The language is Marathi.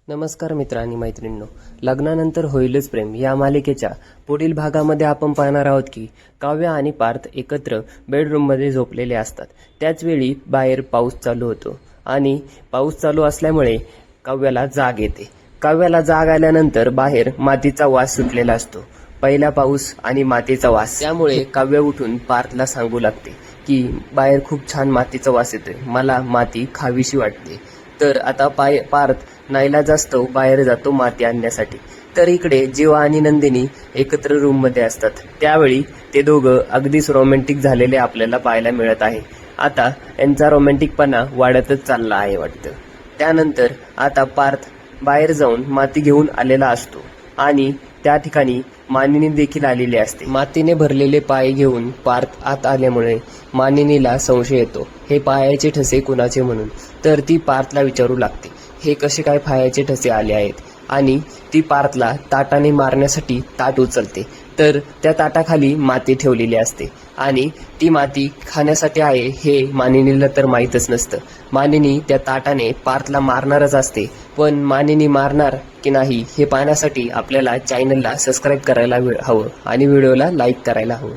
नमस्कार मित्र आणि मैत्रिणींनो, लग्नानंतर होईलच प्रेम या मालिकेच्या पुढील भागामध्ये आपण पाहणार आहोत की काव्या आणि पार्थ एकत्र बेडरूममध्ये झोपलेले असतात. त्याच वेळी बाहेर पाऊस चालू होतो आणि पाऊस चालू असल्यामुळे काव्याला जाग येते. काव्याला जाग आल्यानंतर बाहेर मातीचा वास सुटलेला असतो. पहिला पाऊस आणि मातीचा वास, त्यामुळे काव्य उठून पार्थला सांगू लागते की बाहेर खूप छान मातीचा वास येतोय, मला माती खावीशी वाटते. तर आता पार्थ नाईलाजास्तव बाहेर जातो माती आणण्यासाठी. तर इकडे जीवा आणि नंदिनी एकत्र रूममध्ये असतात. त्यावेळी ते दोघं अगदीच रोमॅन्टिक झालेले आपल्याला पाहायला मिळत आहे. आता यांचा रोमॅन्टिकपणा वाढतच चालला आहे वाटतं. त्यानंतर आता पार्थ बाहेर जाऊन माती घेऊन आलेला असतो आणि त्या ठिकाणी मानिनी देखील आलेली असते. मातीने भरलेले पाय घेऊन पार्थ आत आल्यामुळे मानिनीला संशय येतो, हे पायाचे ठसे कुणाचे म्हणून. तर ती पार्थला विचारू लागते, हे कसे काय पायाचे ठसे आले आहेत, आणि ती पार्थला ताटाने मारण्यासाठी ताट उचलते. तर त्या ताटाखाली माती ठेवलेली असते आणि ती माती खाण्यासाठी आहे हे मानिनीला तर माहीतच नसतं. मानिनी त्या ताटाने पार्थला मारणारच असते, पण मानिनी मारणार की नाही हे पाहण्यासाठी आपल्याला चॅनलला सबस्क्राईब करायला हवं आणि व्हिडिओला लाईक करायला हवं.